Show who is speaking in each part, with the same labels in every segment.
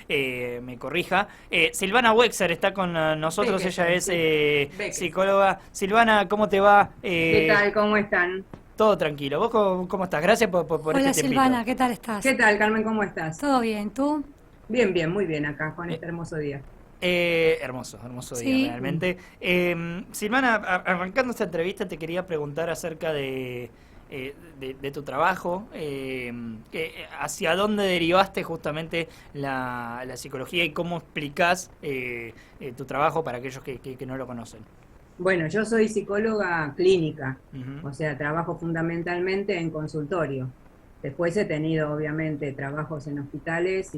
Speaker 1: me corrija. Silvana Wexer está con nosotros,
Speaker 2: Becker,
Speaker 1: ella es
Speaker 2: sí. Becker.
Speaker 1: psicóloga. Silvana, ¿cómo te va?
Speaker 2: ¿Qué tal? ¿Cómo están?
Speaker 1: Todo tranquilo. ¿Vos cómo estás? Gracias por este
Speaker 3: Hola
Speaker 1: tiempito.
Speaker 3: Silvana, ¿qué tal estás?
Speaker 2: ¿Qué tal, Carmen? ¿Cómo estás?
Speaker 3: ¿Todo bien? ¿Tú?
Speaker 2: Bien, bien, muy bien acá con
Speaker 1: Eh,
Speaker 2: este hermoso día.
Speaker 1: hermoso día
Speaker 3: Sí.
Speaker 1: realmente. Silvana, arrancando esta entrevista te quería preguntar acerca de tu trabajo, hacia dónde derivaste justamente la psicología y cómo explicás tu trabajo para aquellos que no lo conocen.
Speaker 2: Bueno, yo soy psicóloga clínica,
Speaker 1: Ujú.
Speaker 2: o sea, trabajo fundamentalmente en consultorio. Después he tenido, obviamente, trabajos en hospitales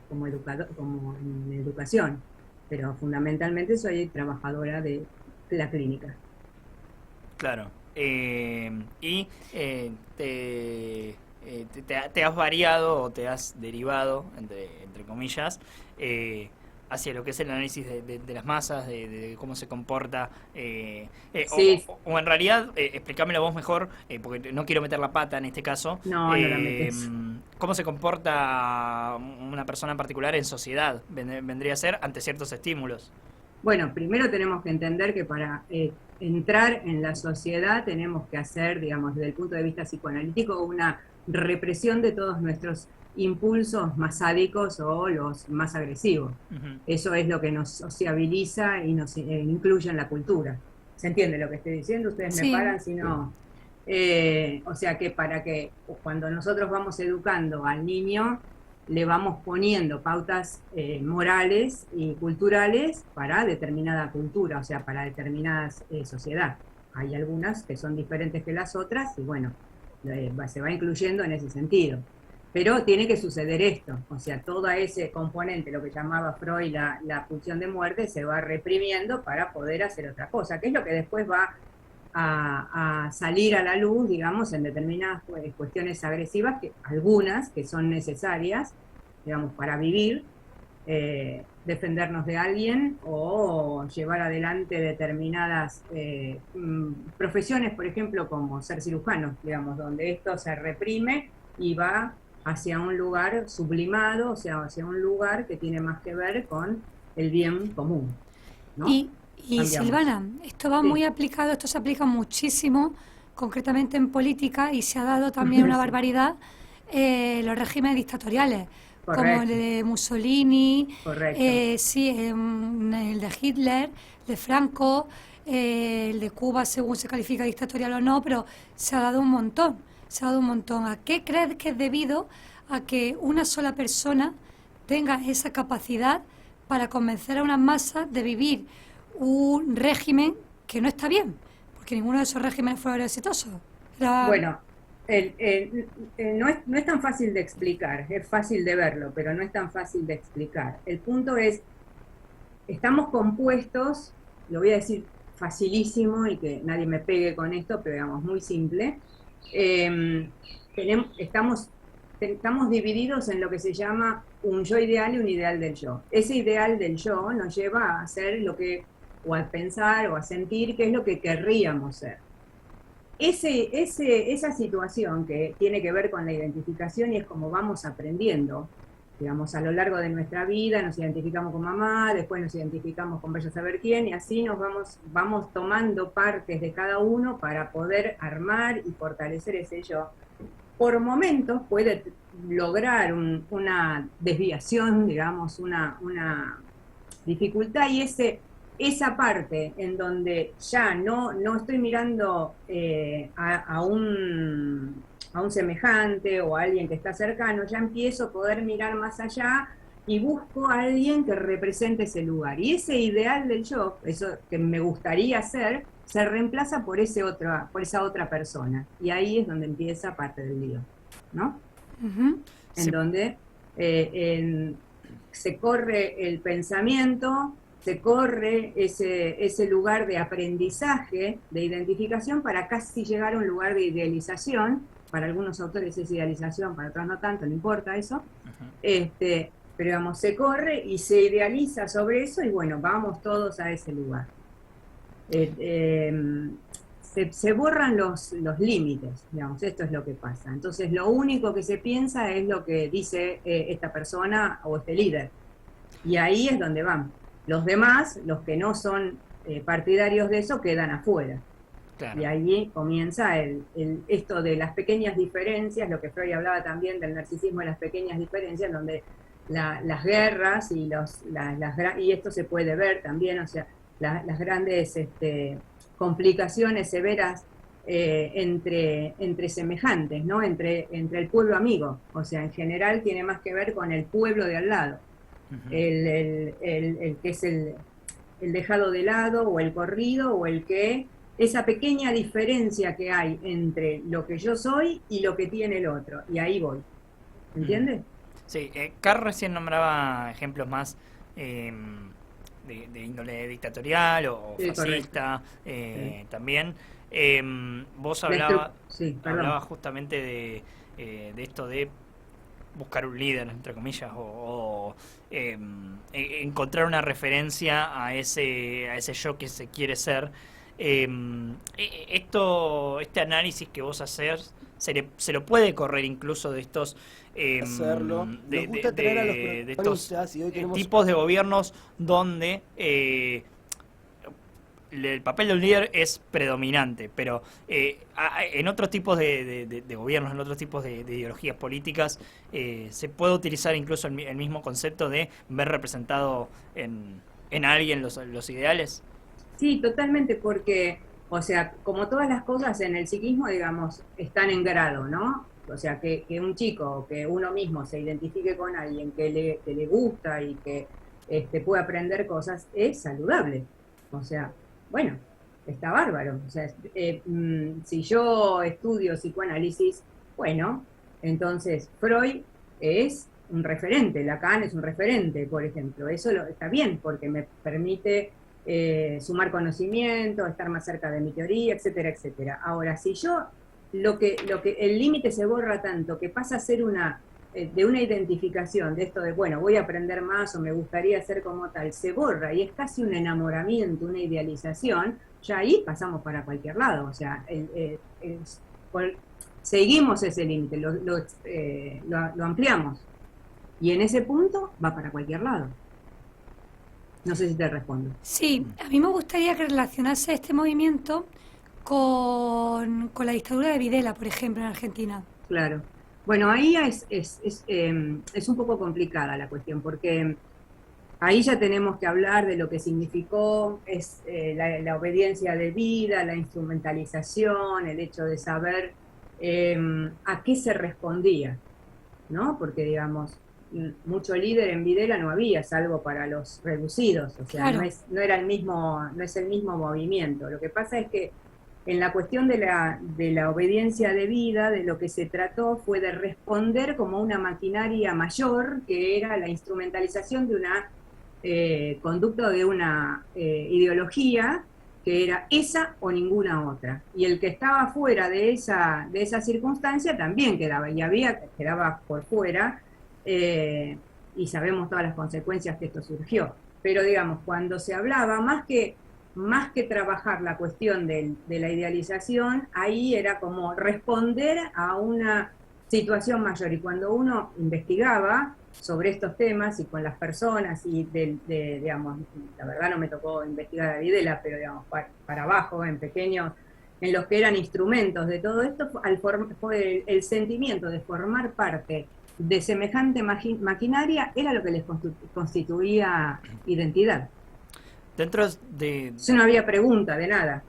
Speaker 2: como educador, como en educación, pero fundamentalmente soy trabajadora de la clínica.
Speaker 1: Claro. Y te has variado o te has derivado, entre comillas, hacia lo que es el análisis de las masas, de cómo se comporta,
Speaker 2: Sí,
Speaker 1: o en realidad, explícamelo vos mejor, porque no quiero meter la pata en este caso,
Speaker 2: no, no la metes.
Speaker 1: cómo se comporta una persona en particular en sociedad, vendría a ser ante ciertos estímulos.
Speaker 2: Bueno, primero tenemos que entender que para entrar en la sociedad tenemos que hacer, digamos, desde el punto de vista psicoanalítico, una represión de todos nuestros impulsos más sádicos o los más agresivos.
Speaker 1: Ujú.
Speaker 2: Eso es lo que nos sociabiliza y nos incluye en la cultura. ¿Se entiende lo que estoy diciendo? Ustedes me
Speaker 3: Sí.
Speaker 2: paran si no. O sea que para que cuando nosotros vamos educando al niño, le vamos poniendo pautas morales y culturales para determinada cultura, o sea, para determinadas sociedad. Hay algunas que son diferentes que las otras y bueno, se va incluyendo en ese sentido. Pero tiene que suceder esto, o sea, todo ese componente, lo que llamaba Freud la pulsión de muerte, se va reprimiendo para poder hacer otra cosa, que es lo que después va a salir a la luz, digamos, en determinadas cuestiones agresivas, que, algunas que son necesarias, digamos, para vivir, defendernos de alguien o llevar adelante determinadas profesiones, por ejemplo, como ser cirujano, digamos, donde esto se reprime y va hacia un lugar sublimado, o sea, hacia un lugar que tiene más que ver con el bien común, ¿no?
Speaker 3: Y, y
Speaker 2: Cambiamos.
Speaker 3: Silvana, esto va muy
Speaker 2: Sí,
Speaker 3: aplicado, esto se aplica muchísimo, concretamente en política, y se ha dado también una
Speaker 2: sí,
Speaker 3: barbaridad los regímenes dictatoriales, como el
Speaker 2: correcto,
Speaker 3: de Mussolini,
Speaker 2: correcto.
Speaker 3: sí, el de Hitler, de Franco, el de Cuba, según se califica dictatorial o no, pero se ha dado un montón, se ha dado un montón. ¿A qué crees que es debido a que una sola persona tenga esa capacidad para convencer a una masa de vivir un régimen que no está bien? Porque ninguno de esos regímenes fue exitoso. Era,
Speaker 2: Bueno, no es tan fácil de explicar, es fácil de verlo, pero no es tan fácil de explicar. El punto es, estamos compuestos, lo voy a decir facilísimo y que nadie me pegue con esto, pero digamos muy simple. Eh, estamos divididos en lo que se llama un yo ideal y un ideal del yo. Ese ideal del yo nos lleva a hacer lo que, o a pensar o a sentir qué es lo que querríamos ser. Esa situación que tiene que ver con la identificación y es como vamos aprendiendo, digamos, a lo largo de nuestra vida, nos identificamos con mamá, después nos identificamos con vaya a saber quién, y así vamos tomando partes de cada uno para poder armar y fortalecer ese yo. Por momentos puede lograr una desviación, digamos, una dificultad y esa parte en donde ya no estoy mirando a un semejante o a alguien que está cercano, ya empiezo a poder mirar más allá y busco a alguien que represente ese lugar. Y ese ideal del yo, eso que me gustaría ser, se reemplaza por esa otra persona. Y ahí es donde empieza parte del lío, ¿no? En
Speaker 1: Sí.
Speaker 2: donde se corre el pensamiento, se corre ese lugar de aprendizaje, de identificación, para casi llegar a un lugar de idealización. Para algunos autores es idealización, para otros no tanto, no importa eso. Pero digamos, se corre y se idealiza sobre eso y bueno, vamos todos a ese lugar. Eh, eh, se borran los límites, digamos, esto es lo que pasa. Entonces lo único que se piensa es lo que dice esta persona o este líder. Y ahí es donde van. Los demás, los que no son partidarios de eso, quedan afuera. Claro. Y ahí comienza esto de las pequeñas diferencias, lo que Freud hablaba también del narcisismo de las pequeñas diferencias, donde las guerras y y esto se puede ver también, o sea, las grandes complicaciones severas entre semejantes, ¿no? Entre el pueblo amigo, o sea, en general tiene más que ver con el pueblo de al lado, el que es el dejado de lado, o el corrido, o el que, esa pequeña diferencia que hay entre lo que yo soy y lo que tiene el otro, y ahí voy, ¿entiendes?
Speaker 1: Sí, Carr recién nombraba ejemplos más de índole dictatorial o sí, fascista, también. Vos hablabas justamente de esto de buscar un líder, entre comillas, o encontrar una referencia a ese yo que se quiere ser. Este análisis que vos haces se lo puede correr incluso de estos
Speaker 4: hacerlo.
Speaker 1: De estos tipos de gobiernos donde el papel de un líder es predominante, pero en otros tipos de gobiernos, en otros tipos de ideologías políticas, se puede utilizar incluso el mismo concepto de ver representado en alguien los ideales.
Speaker 2: Sí, totalmente, porque, o sea, como todas las cosas en el psiquismo, digamos, están en grado, ¿no? O sea, que un chico, que uno mismo se identifique con alguien que le gusta y que puede aprender cosas, es saludable. O sea, bueno, está bárbaro. O sea, si yo estudio psicoanálisis, bueno, entonces Freud es un referente, Lacan es un referente, por ejemplo. Eso está bien, porque me permite sumar conocimiento, estar más cerca de mi teoría, etcétera, etcétera. Ahora, si yo el límite se borra tanto que pasa a ser de una identificación de esto de, bueno, voy a aprender más o me gustaría ser como tal, se borra y es casi un enamoramiento, una idealización, ya ahí pasamos para cualquier lado, o sea, seguimos ese límite, lo ampliamos y en ese punto va para cualquier lado. No sé si te respondo.
Speaker 3: Sí, a mí me gustaría que relacionase este movimiento con la dictadura de Videla, por ejemplo, en Argentina.
Speaker 2: Claro. Bueno, ahí es un poco complicada la cuestión, porque ahí ya tenemos que hablar de lo que significó la obediencia de vida, la instrumentalización, el hecho de saber a qué se respondía, ¿no? Porque, digamos, mucho líder en Videla no había, salvo para los reducidos, o sea, claro. no es el mismo movimiento. Lo que pasa es que en la cuestión de la obediencia de vida, de lo que se trató fue de responder como una maquinaria mayor, que era la instrumentalización de una conducta, de una ideología, que era esa o ninguna otra. Y el que estaba fuera de esa circunstancia también quedaba por fuera, y sabemos todas las consecuencias que esto surgió. Pero digamos, cuando se hablaba, más que trabajar la cuestión de la idealización, ahí era como responder a una situación mayor. Y cuando uno investigaba sobre estos temas y con las personas, y digamos, la verdad no me tocó investigar a Videla, pero digamos, para abajo, en pequeños, en los que eran instrumentos de todo esto, fue el sentimiento de formar parte de semejante maquinaria, era lo que les constituía identidad.
Speaker 1: Dentro de...
Speaker 2: No había pregunta de nada.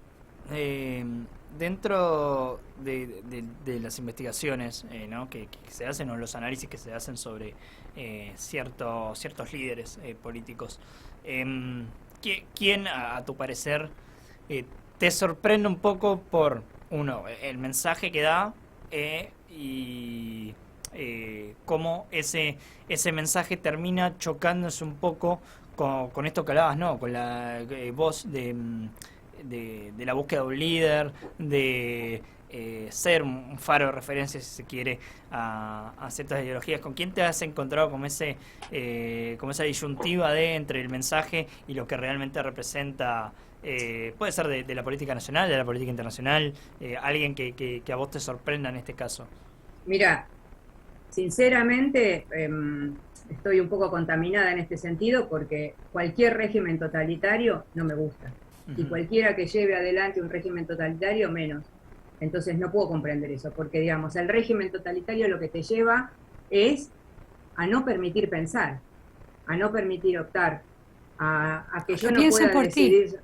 Speaker 1: Dentro de las investigaciones ¿no? que se hacen, o los análisis que se hacen sobre ciertos líderes políticos, ¿quién, a tu parecer, te sorprende un poco por, uno, el mensaje que da y cómo ese mensaje termina chocándose un poco con esto que hablabas, ¿no? Con la voz de la búsqueda de un líder, de ser un faro de referencia, si se quiere, a ciertas ideologías. ¿Con quién te has encontrado como esa disyuntiva entre el mensaje y lo que realmente representa? Puede ser de la política nacional, de la política internacional, alguien que a vos te sorprenda en este caso.
Speaker 2: Mira, sinceramente estoy un poco contaminada en este sentido porque cualquier régimen totalitario no me gusta. Y cualquiera que lleve adelante un régimen totalitario menos. Entonces no puedo comprender eso, porque digamos, el régimen totalitario lo que te lleva es a no permitir pensar, a no permitir optar, a que yo no pueda decidir.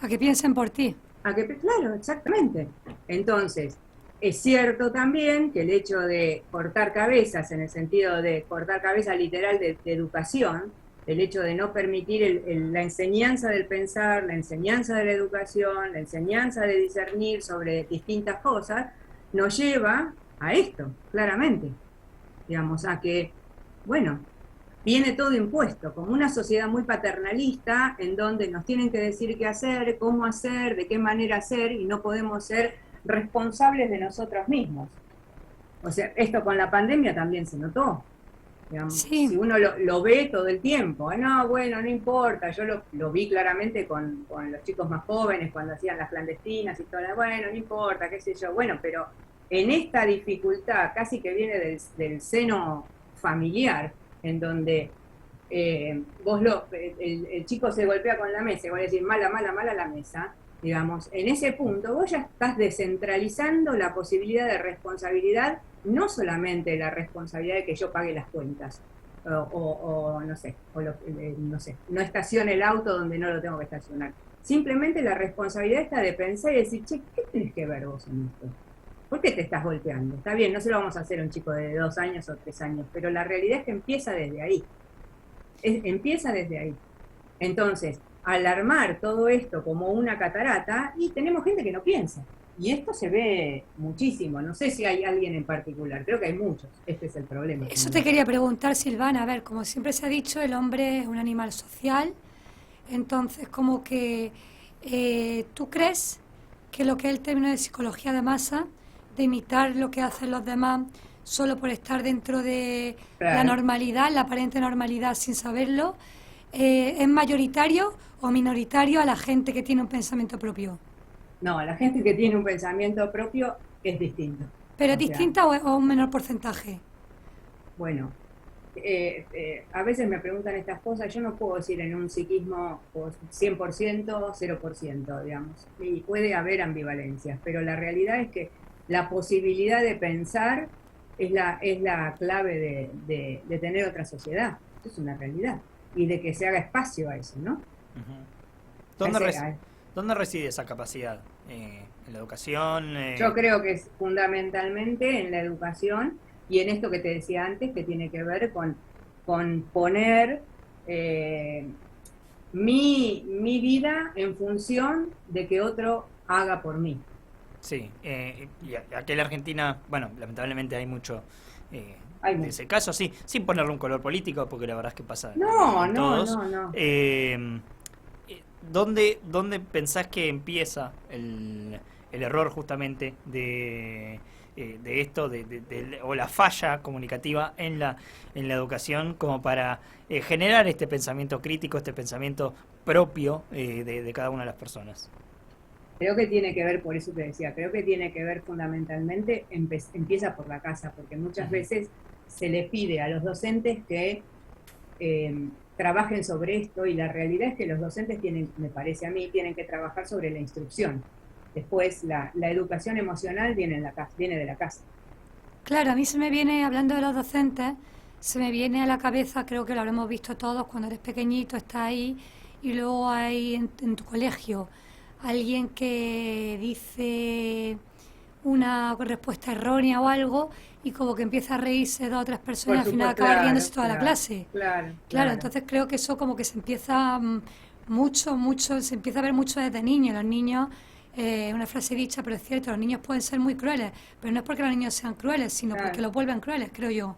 Speaker 3: A que piensen por ti.
Speaker 2: Claro, exactamente. Entonces, es cierto también que el hecho de cortar cabezas, en el sentido de cortar cabeza literal de educación, el hecho de no permitir la enseñanza del pensar, la enseñanza de la educación, la enseñanza de discernir sobre distintas cosas, nos lleva a esto, claramente. Digamos, a que, bueno, viene todo impuesto, como una sociedad muy paternalista, en donde nos tienen que decir qué hacer, cómo hacer, de qué manera hacer, y no podemos ser responsables de nosotros mismos. O sea, esto con la pandemia también se notó. Digamos,
Speaker 3: sí.
Speaker 2: Si uno lo ve todo el tiempo, no, bueno, no importa, yo lo vi claramente con los chicos más jóvenes cuando hacían las clandestinas y todo, bueno, no importa, qué sé yo, bueno, pero en esta dificultad casi que viene del seno familiar, en donde el chico se golpea con la mesa, y vos le decís, mala la mesa, digamos, en ese punto vos ya estás descentralizando la posibilidad de responsabilidad, no solamente la responsabilidad de que yo pague las cuentas, o no sé, no estacione el auto donde no lo tengo que estacionar. Simplemente la responsabilidad está de pensar y decir, che, ¿qué tenés que ver vos en esto? ¿Por qué te estás golpeando? Está bien, no se lo vamos a hacer a un chico de 2 años o 3 años, pero la realidad es que empieza desde ahí. Empieza desde ahí. Entonces, al armar todo esto como una catarata, y tenemos gente que no piensa. Y esto se ve muchísimo. No sé si hay alguien en particular, creo que hay muchos. Este es el problema.
Speaker 3: Eso te quería preguntar, Silvana. A ver, como siempre se ha dicho, el hombre es un animal social. Entonces, como que ¿tú crees que lo que es el término de psicología de masa, de imitar lo que hacen los demás solo por estar dentro de la normalidad, la aparente normalidad sin saberlo, es mayoritario o minoritario a la gente que tiene un pensamiento propio?
Speaker 2: No, la gente que tiene un pensamiento propio es distinto.
Speaker 3: ¿Pero es distinta o un menor porcentaje?
Speaker 2: Bueno, a veces me preguntan estas cosas, yo no puedo decir en un psiquismo 100%, 0%, digamos, y puede haber ambivalencias, pero la realidad es que la posibilidad de pensar es la clave de tener otra sociedad. Eso es una realidad. Y de que se haga espacio a eso, ¿no?
Speaker 1: ¿Dónde reside esa capacidad? ¿En la educación?
Speaker 2: Yo creo que es fundamentalmente en la educación y en esto que te decía antes, que tiene que ver con poner mi vida en función de que otro haga por mí.
Speaker 1: Sí, y aquí en la Argentina, bueno, lamentablemente hay mucho de ese caso, sí, sin ponerle un color político, porque la verdad es que pasa
Speaker 2: No.
Speaker 1: ¿Dónde pensás que empieza el error justamente de esto, o la falla comunicativa en la educación, como para generar este pensamiento crítico, este pensamiento propio de cada una de las personas?
Speaker 2: Creo que tiene que ver, por eso te decía, creo que tiene que ver fundamentalmente, empieza por la casa, porque muchas veces se le pide a los docentes que trabajen sobre esto, y la realidad es que los docentes tienen, me parece a mí, tienen que trabajar sobre la instrucción. Después la educación emocional viene de la casa.
Speaker 3: Claro, a mí se me viene, hablando de los docentes, se me viene a la cabeza, creo que lo habremos visto todos, cuando eres pequeñito, estás ahí, y luego hay en tu colegio alguien que dice una respuesta errónea o algo, y como que empieza a reírse 2 o 3 personas, y al final acaba riéndose toda la clase. Claro, entonces creo que eso como que se empieza se empieza a ver mucho desde niños. Los niños, una frase dicha, pero es cierto, los niños pueden ser muy crueles, pero no es porque los niños sean crueles, sino porque los vuelven crueles, creo yo.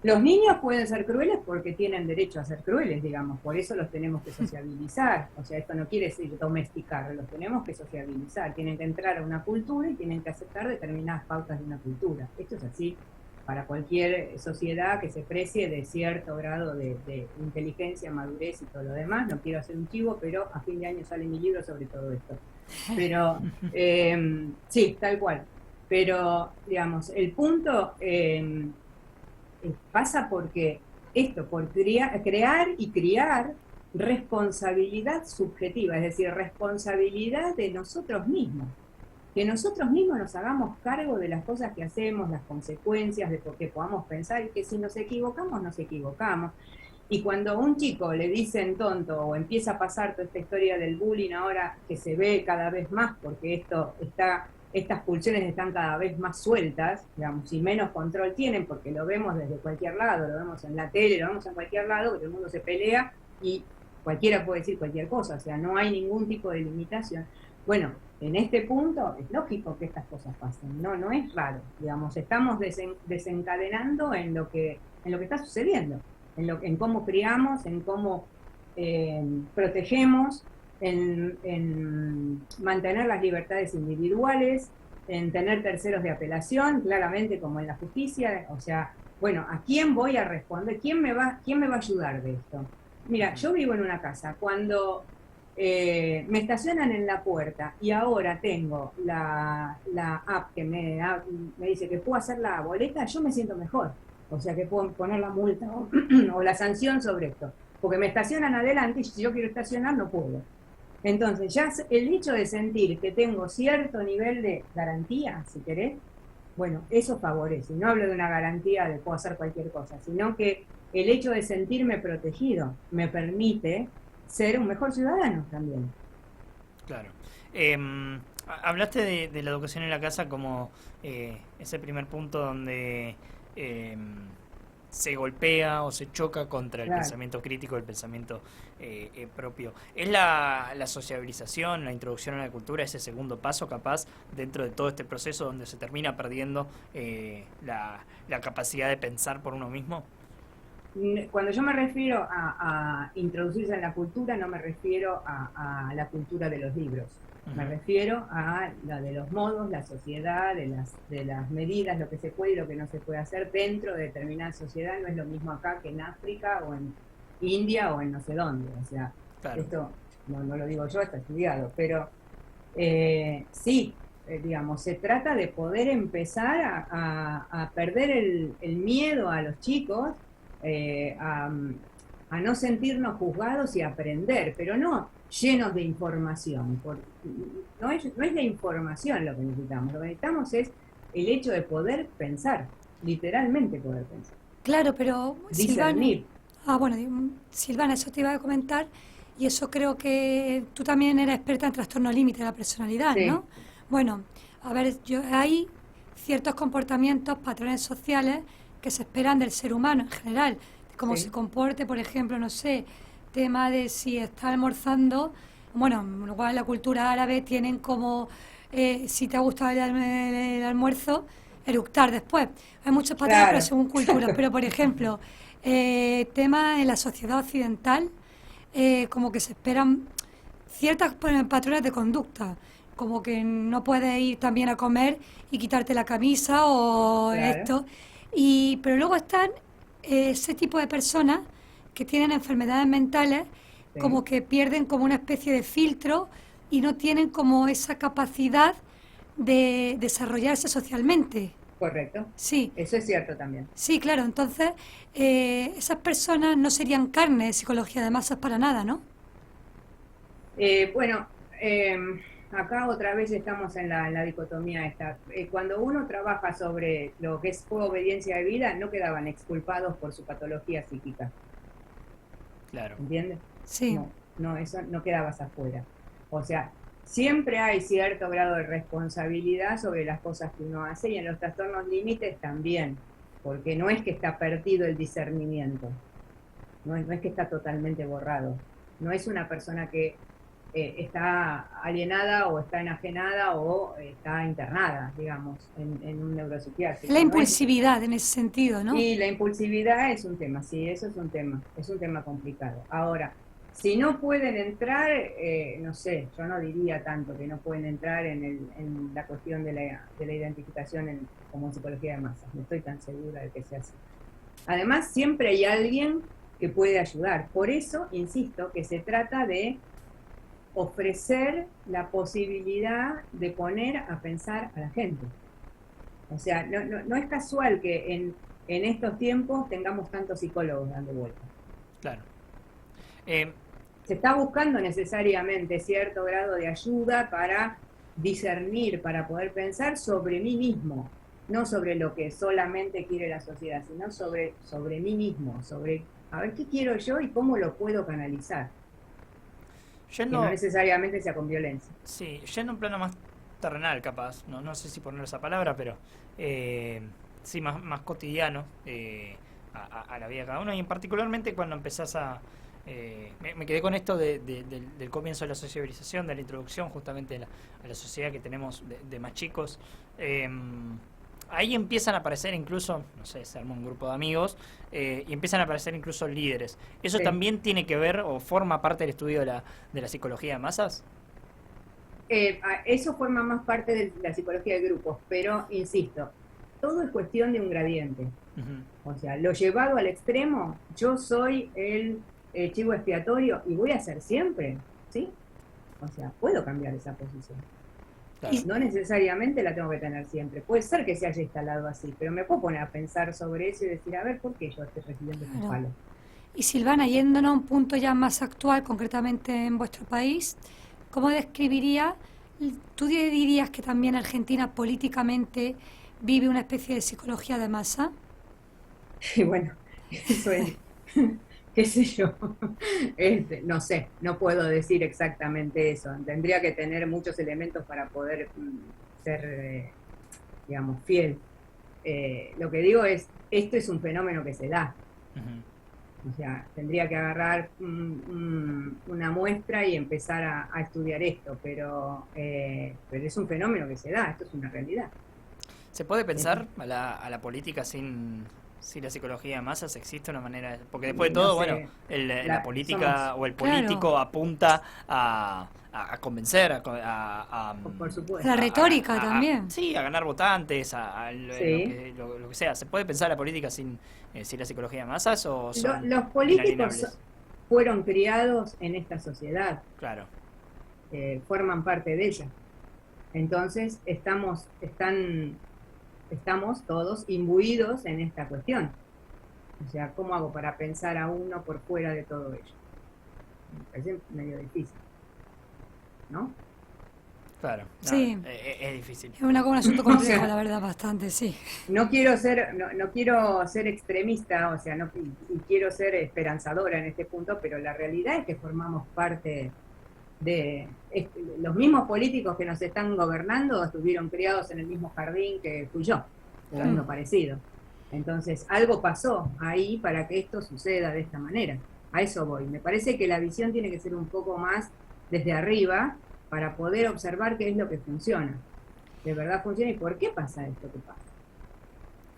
Speaker 2: Los niños pueden ser crueles porque tienen derecho a ser crueles, digamos, por eso los tenemos que sociabilizar. O sea, esto no quiere decir domesticar, los tenemos que sociabilizar. Tienen que entrar a una cultura y tienen que aceptar determinadas pautas de una cultura. Esto es así para cualquier sociedad que se precie de cierto grado de inteligencia, madurez y todo lo demás. No quiero hacer un chivo, pero a fin de año sale mi libro sobre todo esto. Pero, sí, tal cual. Pero, digamos, el punto pasa porque esto, por crear y criar responsabilidad subjetiva, es decir, responsabilidad de nosotros mismos. Que nosotros mismos nos hagamos cargo de las cosas que hacemos, las consecuencias, de por qué podamos pensar, y que si nos equivocamos, nos equivocamos. Y cuando a un chico le dicen tonto o empieza a pasar toda esta historia del bullying ahora que se ve cada vez más, porque estas pulsiones están cada vez más sueltas, digamos, y menos control tienen, porque lo vemos desde cualquier lado, lo vemos en la tele, lo vemos en cualquier lado, que el mundo se pelea y cualquiera puede decir cualquier cosa, o sea, no hay ningún tipo de limitación. Bueno, en este punto es lógico que estas cosas pasen, no es raro, digamos, estamos desencadenando en lo que está sucediendo, en cómo criamos, en cómo protegemos, en mantener las libertades individuales, en tener terceros de apelación, claramente como en la justicia, o sea, bueno, ¿a quién voy a responder? ¿Quién me va a ayudar de esto? Mira, yo vivo en una casa, cuando me estacionan en la puerta y ahora tengo la app que me dice que puedo hacer la boleta, yo me siento mejor. O sea que puedo poner la multa o la sanción sobre esto. Porque me estacionan adelante y si yo quiero estacionar no puedo. Entonces ya el hecho de sentir que tengo cierto nivel de garantía, si querés, bueno, eso favorece. No hablo de una garantía de puedo hacer cualquier cosa, sino que el hecho de sentirme protegido me permite ser un mejor ciudadano también.
Speaker 1: Claro. Hablaste de la educación en la casa como ese primer punto donde se golpea o se choca contra el pensamiento crítico, el pensamiento propio. ¿Es la sociabilización, la introducción a la cultura ese segundo paso capaz dentro de todo este proceso donde se termina perdiendo la capacidad de pensar por uno mismo?
Speaker 2: Cuando yo me refiero a introducirse en la cultura, no me refiero a la cultura de los libros. Me refiero a la de los modos, la sociedad, de las medidas, lo que se puede y lo que no se puede hacer dentro de determinada sociedad. No es lo mismo acá que en África o en India o en no sé dónde. O sea, claro. Esto no lo digo yo, está estudiado. Pero sí, digamos, se trata de poder empezar a perder el miedo a los chicos, a no sentirnos juzgados y aprender, pero no llenos de información. No es la información lo que necesitamos. Lo que necesitamos es el hecho de poder pensar, literalmente poder pensar.
Speaker 3: Claro, pero
Speaker 2: discernir.
Speaker 3: Silvana, eso te iba a comentar, y eso creo que tú también eres experta en trastorno límite de la personalidad, sí. ¿No? Bueno, a ver, hay ciertos comportamientos, patrones sociales que se esperan del ser humano en general, cómo se comporte, por ejemplo, no sé, tema de si está almorzando, bueno, igual en la cultura árabe tienen como, si te ha gustado el almuerzo, eructar después. Hay muchos patrones, pero según culturas, pero por ejemplo, tema en la sociedad occidental, como que se esperan ciertos patrones de conducta, como que no puedes ir también a comer y quitarte la camisa o esto. Pero luego están ese tipo de personas que tienen enfermedades mentales, como que pierden como una especie de filtro y no tienen como esa capacidad de desarrollarse socialmente.
Speaker 2: Correcto.
Speaker 3: Sí.
Speaker 2: Eso es cierto también.
Speaker 3: Sí, claro. Entonces, esas personas no serían carne de psicología de masas para nada, ¿no?
Speaker 2: Acá otra vez estamos en la dicotomía esta. Cuando uno trabaja sobre lo que es obediencia de vida, no quedaban exculpados por su patología psíquica.
Speaker 1: Claro.
Speaker 2: ¿Entiendes?
Speaker 3: Sí.
Speaker 2: No, eso no quedabas afuera. O sea, siempre hay cierto grado de responsabilidad sobre las cosas que uno hace y en los trastornos límites también, porque no es que está perdido el discernimiento, no es que está totalmente borrado. No es una persona que está alienada o está enajenada o está internada, digamos, en un neuropsiquiátrico.
Speaker 3: La impulsividad en ese sentido, ¿no?
Speaker 2: Y la impulsividad es un tema, sí, eso es un tema complicado. Ahora, si no pueden entrar, no sé, yo no diría tanto que no pueden entrar en la cuestión de la identificación como en psicología de masas, no estoy tan segura de que sea así. Además, siempre hay alguien que puede ayudar, por eso, insisto, que se trata de ofrecer la posibilidad de poner a pensar a la gente. O sea, no es casual que en estos tiempos tengamos tantos psicólogos dando vueltas.
Speaker 1: Claro.
Speaker 2: Se está buscando necesariamente cierto grado de ayuda para discernir, para poder pensar sobre mí mismo, no sobre lo que solamente quiere la sociedad, sino sobre mí mismo, sobre a ver qué quiero yo y cómo lo puedo canalizar. Que no necesariamente sea con violencia.
Speaker 1: Sí, yendo a un plano más terrenal, capaz, no sé si poner esa palabra, pero sí, más cotidiano a la vida de cada uno, y particularmente cuando empezás a... me quedé con esto del comienzo de la sociabilización, de la introducción justamente a la sociedad que tenemos de más chicos. Ahí empiezan a aparecer incluso, no sé, se arma un grupo de amigos y empiezan a aparecer incluso líderes. ¿Eso
Speaker 2: Sí.
Speaker 1: también tiene que ver o forma parte del estudio de la psicología de masas?
Speaker 2: Eso forma más parte de la psicología de grupos, pero insisto, todo es cuestión de un gradiente.
Speaker 1: Uh-huh.
Speaker 2: O sea, lo llevado al extremo, yo soy el chivo expiatorio y voy a ser siempre, ¿sí? O sea, puedo cambiar esa posición.
Speaker 1: Claro.
Speaker 2: No necesariamente la tengo que tener siempre. Puede ser que se haya instalado así, pero me puedo poner a pensar sobre eso y decir, a ver, ¿por qué yo estoy recibiendo este palo?
Speaker 3: Y Silvana, yéndonos a un punto ya más actual, concretamente en vuestro país, ¿cómo describiría, tú dirías que también Argentina políticamente vive una especie de psicología de masa?
Speaker 2: Y bueno, eso es, qué sé yo, no sé, no puedo decir exactamente eso. Tendría que tener muchos elementos para poder ser, digamos, fiel. Lo que digo es, esto es un fenómeno que se da.
Speaker 1: Uh-huh.
Speaker 2: O sea, tendría que agarrar una muestra y empezar a estudiar esto, pero es un fenómeno que se da, esto es una realidad.
Speaker 1: ¿Se puede pensar a la política sin la psicología de masas? ¿Existe una manera? Porque después de todo,
Speaker 2: No sé,
Speaker 1: bueno, la política o el político
Speaker 3: Claro.
Speaker 1: apunta a convencer,
Speaker 2: Por supuesto.
Speaker 3: La retórica también.
Speaker 1: Sí, a ganar votantes,
Speaker 2: Sí.
Speaker 1: lo que sea. ¿Se puede pensar la política sin la psicología de masas o son
Speaker 2: Los políticos
Speaker 1: inalienables?
Speaker 2: fueron criados en esta sociedad,
Speaker 1: Claro.
Speaker 2: forman parte de ella. Entonces estamos todos imbuidos en esta cuestión. O sea, ¿cómo hago para pensar a uno por fuera de todo ello? Me parece medio difícil, ¿no?
Speaker 1: Claro.
Speaker 3: Sí.
Speaker 1: Es difícil.
Speaker 3: Es un asunto complejo, la verdad, bastante, sí.
Speaker 2: No quiero ser extremista, o sea, y quiero ser esperanzadora en este punto, pero la realidad es que formamos parte de los mismos políticos que nos están gobernando estuvieron criados en el mismo jardín que fui yo, o uno parecido. Entonces, algo pasó ahí para que esto suceda de esta manera. A eso voy. Me parece que la visión tiene que ser un poco más desde arriba para poder observar qué es lo que funciona. De verdad funciona y por qué pasa esto que pasa.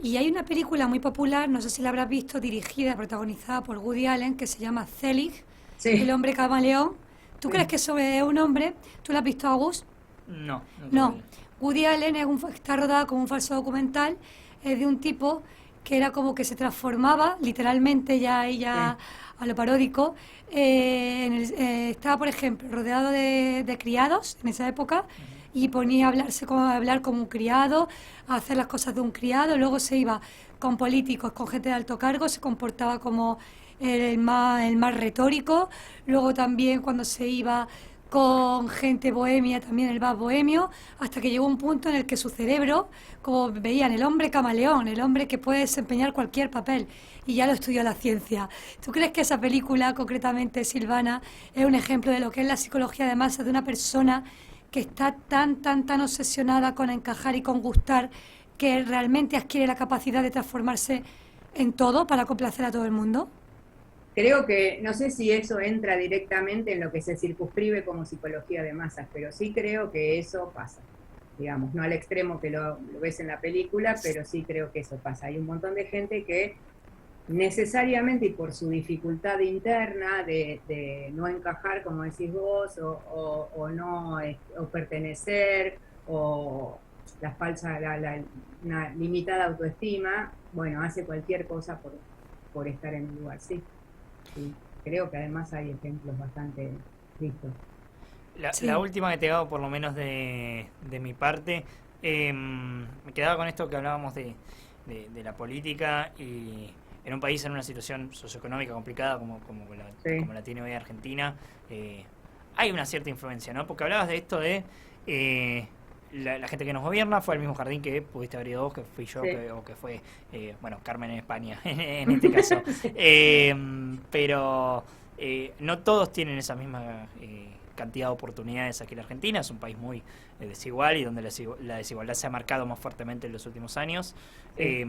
Speaker 3: Y hay una película muy popular, no sé si la habrás visto, dirigida, protagonizada por Woody Allen, que se llama Zelig,
Speaker 2: Sí.
Speaker 3: el hombre camaleón. ¿Tú crees que eso es un hombre? ¿Tú la has visto, Agus?
Speaker 1: No.
Speaker 3: No. Woody Allen está rodada como un falso documental, es de un tipo que era como que se transformaba, literalmente ya a lo paródico. Estaba, por ejemplo, rodeado de criados en esa época y ponía a hablar como un criado, a hacer las cosas de un criado. Luego se iba con políticos, con gente de alto cargo, se comportaba como el más retórico. Luego también cuando se iba con gente bohemia, también el más bohemio, hasta que llegó un punto en el que su cerebro, como veían, el hombre camaleón, el hombre que puede desempeñar cualquier papel, y ya lo estudió la ciencia. ¿Tú crees que esa película, concretamente Silvana, es un ejemplo de lo que es la psicología de masa de una persona que está tan obsesionada con encajar y con gustar, que realmente adquiere la capacidad de transformarse en todo para complacer a todo el mundo?
Speaker 2: Creo que, no sé si eso entra directamente en lo que se circunscribe como psicología de masas, pero sí creo que eso pasa, digamos, no al extremo que lo ves en la película, pero sí creo que eso pasa. Hay un montón de gente que necesariamente y por su dificultad interna de no encajar, como decís vos, o no, o pertenecer, o la falsa, una limitada autoestima, bueno, hace cualquier cosa por estar en un lugar, sí. Sí, creo que además hay ejemplos bastante vistos.
Speaker 3: Sí.
Speaker 1: La última que te hago, por lo menos de mi parte, me quedaba con esto que hablábamos de la política y en un país en una situación socioeconómica complicada como la tiene hoy Argentina, hay una cierta influencia, ¿no? Porque hablabas de esto de la gente que nos gobierna fue al mismo jardín que pudiste haber ido vos, que fui yo,
Speaker 2: Sí.
Speaker 1: o que fue, bueno, Carmen en España, en este caso. Pero no todos tienen esa misma cantidad de oportunidades aquí en la Argentina. Es un país muy desigual y donde la desigualdad se ha marcado más fuertemente en los últimos años.
Speaker 2: Sí.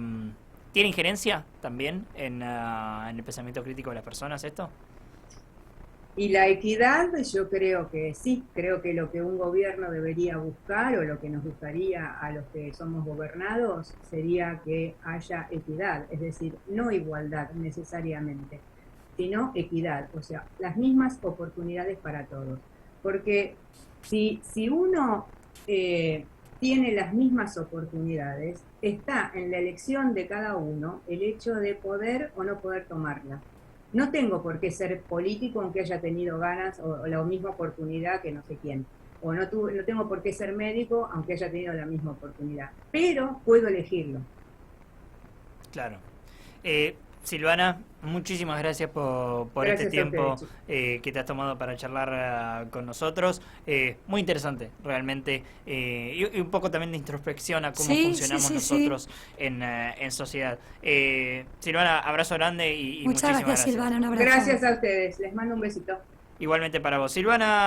Speaker 1: ¿Tiene injerencia también en el pensamiento crítico de las personas esto?
Speaker 2: Y la equidad, yo creo que sí, creo que lo que un gobierno debería buscar, o lo que nos gustaría a los que somos gobernados, sería que haya equidad, es decir, no igualdad necesariamente, sino equidad, o sea, las mismas oportunidades para todos. Porque si uno tiene las mismas oportunidades, está en la elección de cada uno el hecho de poder o no poder tomarla. No tengo por qué ser político aunque haya tenido ganas o la misma oportunidad que no sé quién. O no tengo por qué ser médico aunque haya tenido la misma oportunidad. Pero puedo elegirlo.
Speaker 1: Claro. Silvana, muchísimas gracias por
Speaker 2: Gracias
Speaker 1: este tiempo
Speaker 2: ustedes,
Speaker 1: que te has tomado para charlar con nosotros. Muy interesante, realmente. Y un poco también de introspección a cómo funcionamos nosotros en sociedad. Silvana, abrazo grande y
Speaker 3: Muchas
Speaker 1: muchísimas
Speaker 3: gracias, Silvana. Un abrazo.
Speaker 2: Gracias a ustedes. Les mando un besito.
Speaker 1: Igualmente para vos. Silvana.